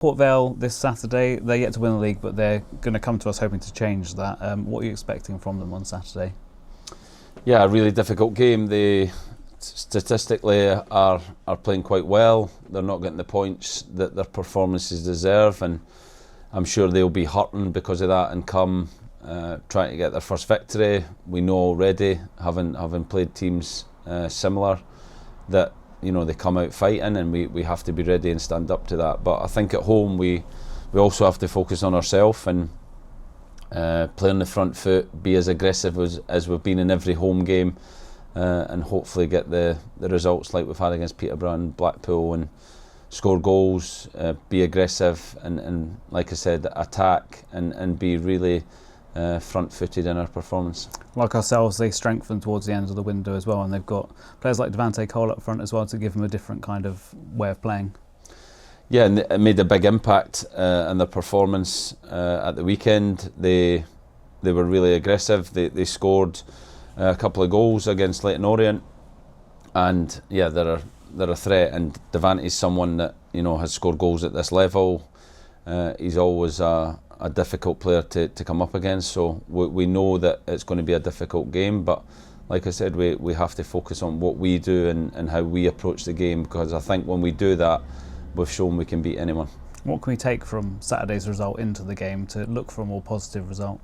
Port Vale this Saturday, they're yet to win the league, but they're going to come to us hoping to change that. What are you expecting from them on Saturday? Yeah, a really difficult game. They statistically are playing quite well. They're not getting the points that their performances deserve, and I'm sure they'll be hurting because of that and come trying to get their first victory. We know already, having played teams similar, that they come out fighting, and we have to be ready and stand up to that. But I think at home we also have to focus on ourselves and play on the front foot, be as aggressive as we've been in every home game, and hopefully get the results like we've had against Peterborough and Blackpool, and score goals, be aggressive, and like I said, attack and be really front-footed in our performance. Like ourselves, they strengthen towards the end of the window as well, and they've got players like Devante Cole up front as well to give them a different kind of way of playing. Yeah, and it made a big impact on their performance at the weekend. They were really aggressive. They scored a couple of goals against Leyton Orient, and yeah, they're a threat. And Devante's someone that has scored goals at this level. He's always a difficult player to come up against, so we know that it's going to be a difficult game, but like I said, we have to focus on what we do and how we approach the game, because I think when we do that, we've shown we can beat anyone. What can we take from Saturday's result into the game to look for a more positive result?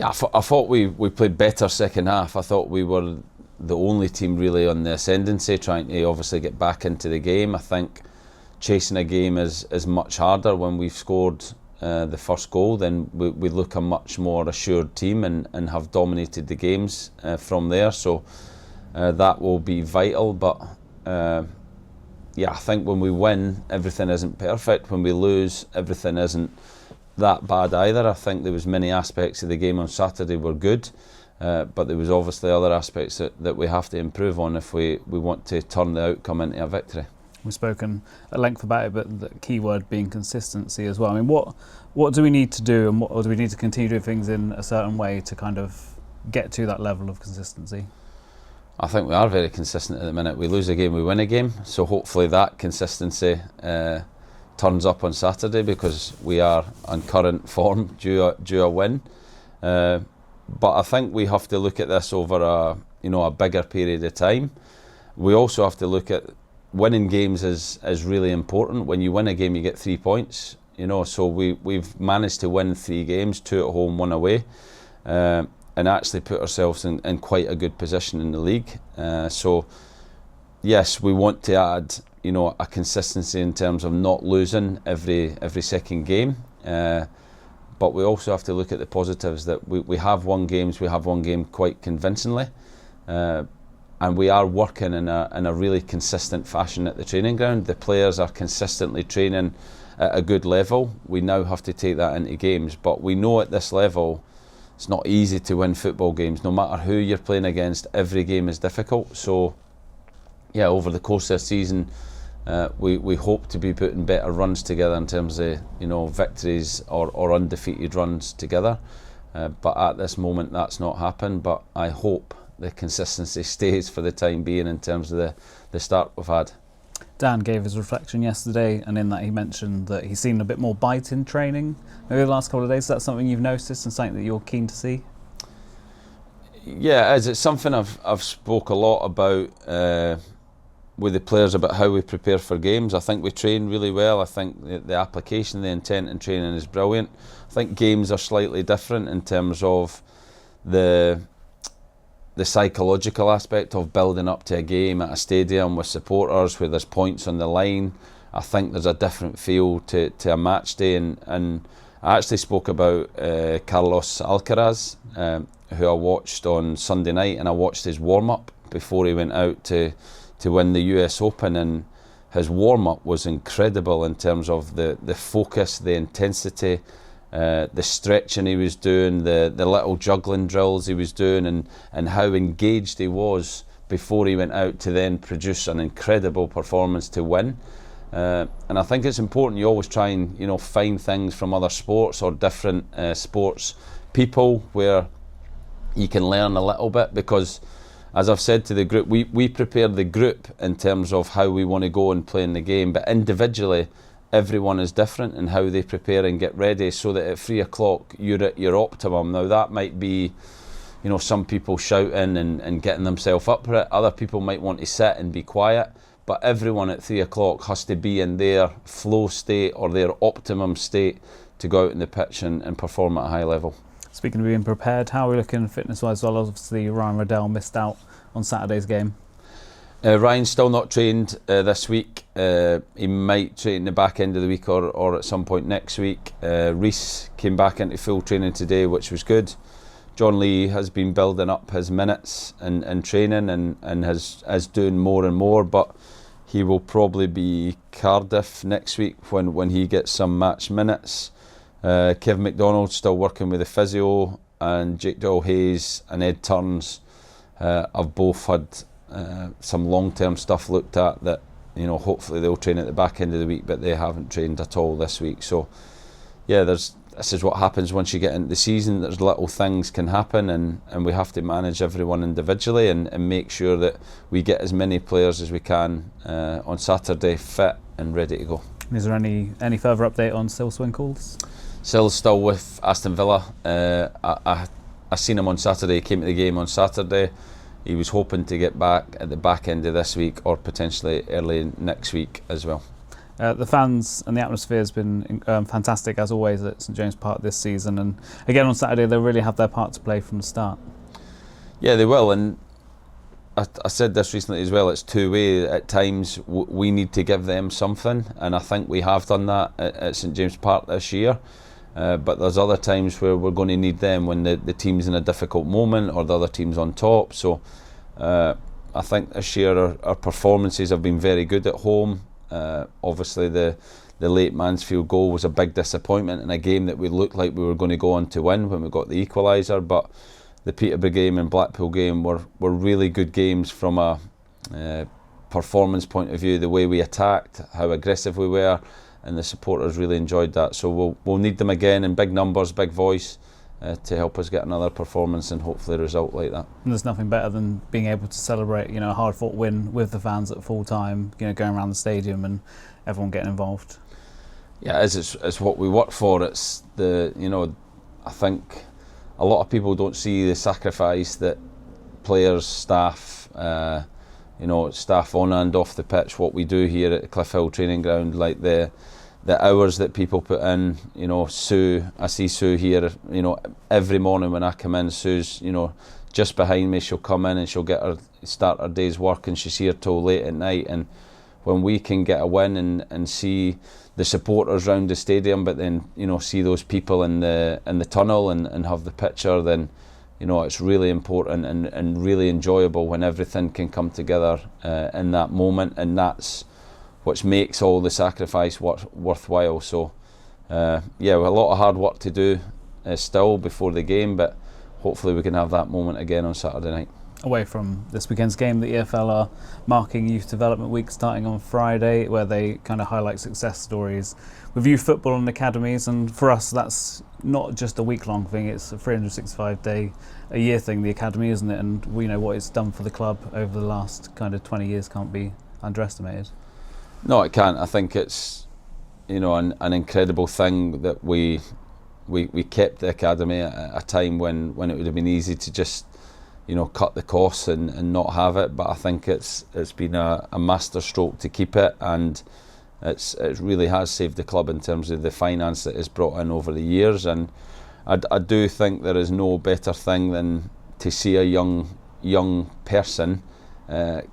Yeah, I thought we played better second half. I thought we were the only team really on the ascendancy, trying to obviously get back into the game. I think chasing a game is much harder when we've scored the first goal. Then we look a much more assured team and have dominated the games from there, so that will be vital. But yeah, I think when we win, everything isn't perfect. When we lose, everything isn't that bad either. I think there was many aspects of the game on Saturday were good, but there was obviously other aspects that we have to improve on if we want to turn the outcome into a victory. We've spoken at length about it, but the key word being consistency as well. I mean, what do we need to do, and or do we need to continue doing things in a certain way to kind of get to that level of consistency? I think we are very consistent at the minute. We lose a game, we win a game, so hopefully that consistency turns up on Saturday, because we are on current form due a win. But I think we have to look at this over a bigger period of time. We also have to look at winning games is really important. When you win a game, you get 3 points. So we've managed to win 3 games, 2 at home, 1 away, and actually put ourselves in quite a good position in the league. So yes, we want to add a consistency in terms of not losing every second game, but we also have to look at the positives, that we have won games. We have won game quite convincingly. And we are working in a really consistent fashion at the training ground. The players are consistently training at a good level. We now have to take that into games, but we know at this level it's not easy to win football games. No matter who you're playing against, every game is difficult. So yeah, over the course of the season, we hope to be putting better runs together in terms of victories or undefeated runs together. But at this moment, that's not happened. But I hope the consistency stays for the time being in terms of the start we've had. Dan gave his reflection yesterday, and in that he mentioned that he's seen a bit more bite in training maybe the last couple of days. Is that something you've noticed and something that you're keen to see? Yeah, it's something I've spoke a lot about with the players, about how we prepare for games. I think we train really well. I think the application, the intent in training is brilliant. I think games are slightly different in terms of the psychological aspect of building up to a game at a stadium with supporters where there's points on the line. I think there's a different feel to a match day, and I actually spoke about Carlos Alcaraz, who I watched on Sunday night, and I watched his warm-up before he went out to win the US Open, and his warm-up was incredible in terms of the focus, the intensity, the stretching he was doing, the little juggling drills he was doing, and how engaged he was before he went out to then produce an incredible performance to win. And I think it's important you always try and find things from other sports or different sports people where you can learn a little bit, because as I've said to the group, we prepare the group in terms of how we want to go and play in the game, but individually everyone is different in how they prepare and get ready, so that at 3 o'clock you're at your optimum. Now that might be, you know, some people shouting and getting themselves up for it. Other people might want to sit and be quiet. But everyone at 3 o'clock has to be in their flow state or their optimum state to go out in the pitch and perform at a high level. Speaking of being prepared, how are we looking fitness-wise? Well, obviously Ryan Riddell missed out on Saturday's game. Ryan's still not trained this week. He might train the back end of the week or at some point next week. Reece came back into full training today, which was good. John Lee has been building up his minutes and training and is doing more and more, but he will probably be Cardiff next week when he gets some match minutes. Kev McDonald's still working with the physio, and Jake Doyle-Hayes and Ed Turns have both had some long-term stuff looked at that, you know, hopefully they'll train at the back end of the week, but they haven't trained at all this week. So yeah, this is what happens once you get into the season. There's little things can happen, and we have to manage everyone individually and make sure that we get as many players as we can on Saturday fit and ready to go. Is there any further update on Sil Swinkles? Sil's still with Aston Villa. I seen him on Saturday. He came to the game on Saturday. He was hoping to get back at the back end of this week or potentially early next week as well. The fans and the atmosphere has been fantastic as always at St James Park this season, and again on Saturday they'll really have their part to play from the start. Yeah, they will, and I said this recently as well, it's two-way. At times we need to give them something, and I think we have done that at St James Park this year. But there's other times where we're going to need them when the team's in a difficult moment or the other team's on top. So I think this year our performances have been very good at home. Obviously the late Mansfield goal was a big disappointment in a game that we looked like we were going to go on to win when we got the equaliser, but the Peterborough game and Blackpool game were really good games from a performance point of view, the way we attacked, how aggressive we were, and the supporters really enjoyed that. So we'll need them again in big numbers, big voice, to help us get another performance and hopefully a result like that. And there's nothing better than being able to celebrate, you know, a hard-fought win with the fans at full time, you know, going around the stadium and everyone getting involved. Yeah, it's what we work for. It's the, you know, I think a lot of people don't see the sacrifice that players, staff, you know, staff on and off the pitch, what we do here at the Cliff Hill training ground, like the hours that people put in. You know, Sue, I see Sue here, you know, every morning when I come in, Sue's, you know, just behind me. She'll come in and she'll start her day's work, and she's here till late at night. And when we can get a win and see the supporters round the stadium, but then, you know, see those people in the tunnel and have the picture, then, you know, it's really important and really enjoyable when everything can come together in that moment, and that's what makes all the sacrifice worthwhile. So yeah, we have a lot of hard work to do still before the game, but hopefully we can have that moment again on Saturday night. Away from this weekend's game, the EFL are marking Youth Development Week starting on Friday, where they kind of highlight success stories with youth football and academies. And for us, that's not just a week-long thing, it's a 365-day-a-year thing, the academy, isn't it? And we know what it's done for the club over the last kind of 20 years can't be underestimated. No, it can't. I think it's, you know, an incredible thing that we kept the academy at a time when it would have been easy to just, you know, cut the costs and not have it. But I think it's been a master stroke to keep it, and it really has saved the club in terms of the finance that is brought in over the years. And I do think there is no better thing than to see a young person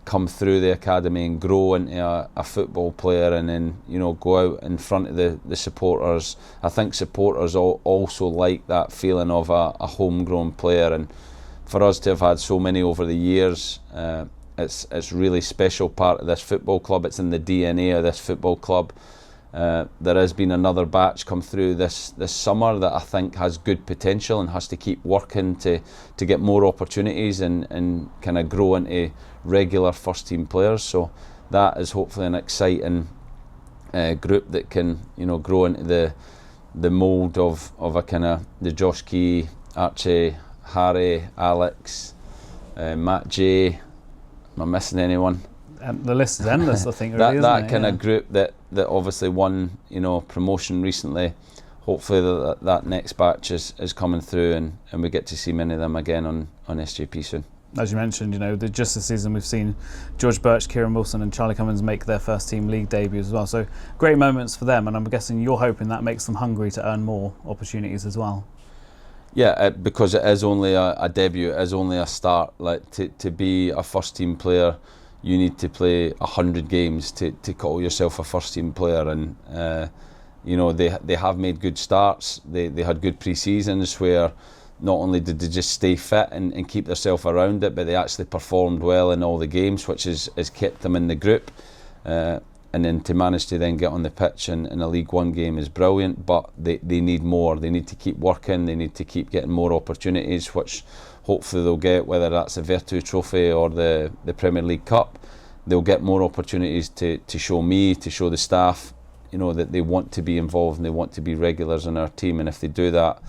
come through the academy and grow into a football player, and then, you know, go out in front of the supporters. I think supporters also like that feeling of a homegrown player, and for us to have had so many over the years, it's really special part of this football club. It's in the DNA of this football club. There has been another batch come through this summer that I think has good potential and has to keep working to get more opportunities and kind of grow into regular first team players. So that is hopefully an exciting group that can, you know, grow into the mould of a kind of the Josh Key, Archie, Harry, Alex, Matt J. Am I missing anyone? And the list is endless, I think. that really, that isn't it? kind of group that obviously won, promotion recently. Hopefully that next batch is coming through, and we get to see many of them again on SJP soon. As you mentioned, just this season we've seen George Birch, Kieran Wilson and Charlie Cummins make their first team league debuts as well. So great moments for them, and I'm guessing you're hoping that makes them hungry to earn more opportunities as well. Yeah, because it is only a debut, it is only a start. Like to be a first team player, you need to play 100 games to call yourself a first team player, and they have made good starts. They had good pre-seasons where not only did they just stay fit and keep themselves around it, but they actually performed well in all the games, which has kept them in the group. And then to manage to then get on the pitch in a League One game is brilliant, but they need more. They need to keep working, they need to keep getting more opportunities, which hopefully they'll get, whether that's the Virtu Trophy or the Premier League Cup. They'll get more opportunities to show me, to show the staff, that they want to be involved and they want to be regulars in our team. And if they do that,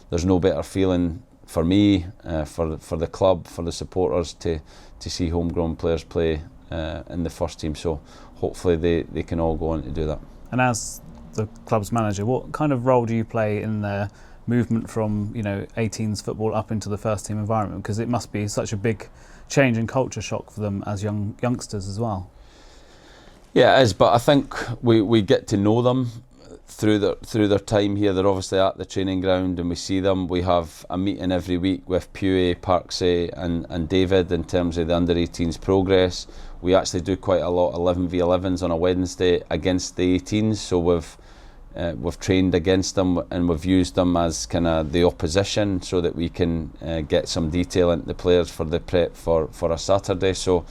there's no better feeling for me, for the club, for the supporters to see homegrown players play in the first team. So hopefully they can all go on to do that. And as the club's manager, what kind of role do you play in their movement from 18s football up into the first team environment? Because it must be such a big change and culture shock for them as youngsters as well. Yeah, it is, but I think we get to know them through their time here. They're obviously at the training ground and we see them. We have a meeting every week with Peway, Parksay and David in terms of the under-18s progress. We actually do quite a lot 11v11s on a Wednesday against the 18s, so we've trained against them and we've used them as kind of the opposition so that we can get some detail into the players for the prep for a Saturday. So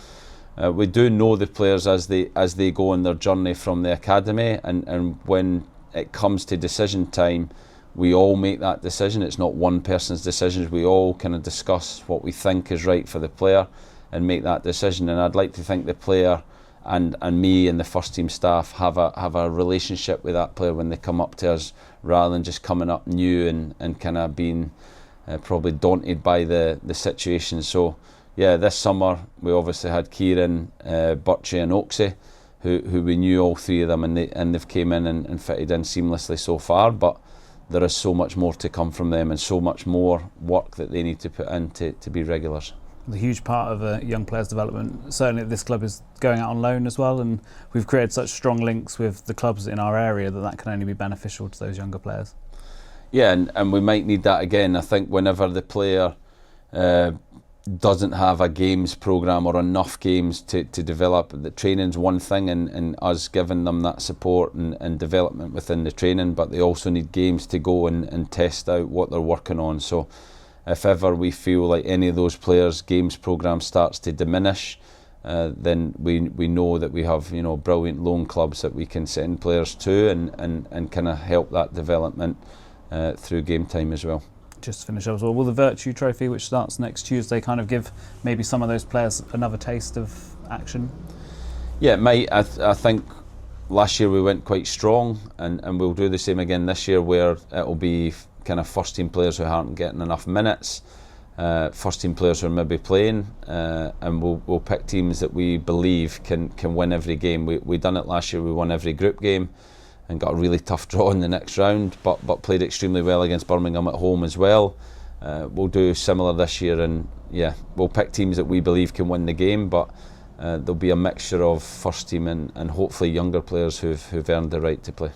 we do know the players as they go on their journey from the academy, and when it comes to decision time, we all make that decision. It's not one person's decisions. We all kind of discuss what we think is right for the player and make that decision. And I'd like to think the player and me and the first team staff have a relationship with that player when they come up to us, rather than just coming up new and kind of being probably daunted by the situation. So yeah, this summer we obviously had Kieran, Birchie and Oaksey, who we knew, all three of them, and they've came in and fitted in seamlessly so far, but there is so much more to come from them and so much more work that they need to put in to be regulars. A huge part of a young player's development, certainly at this club, is going out on loan as well, and we've created such strong links with the clubs in our area that can only be beneficial to those younger players. Yeah, and we might need that again. I think whenever the player doesn't have a games programme or enough games to develop, the training's one thing, and us giving them that support and development within the training, but they also need games to go and test out what they're working on. So if ever we feel like any of those players' games programme starts to diminish, then we know that we have brilliant loan clubs that we can send players to and kind of help that development through game time as well. Just to finish up as well, will the Virtu Trophy, which starts next Tuesday, kind of give maybe some of those players another taste of action? Yeah, it might. I think last year we went quite strong, and we'll do the same again this year, where it'll be kind of first team players who aren't getting enough minutes, first team players who are maybe playing, and we'll pick teams that we believe can win every game. We done it last year. We won every group game and got a really tough draw in the next round, but played extremely well against Birmingham at home as well. We'll do similar this year, and yeah, we'll pick teams that we believe can win the game, but there'll be a mixture of first team and hopefully younger players who've earned the right to play.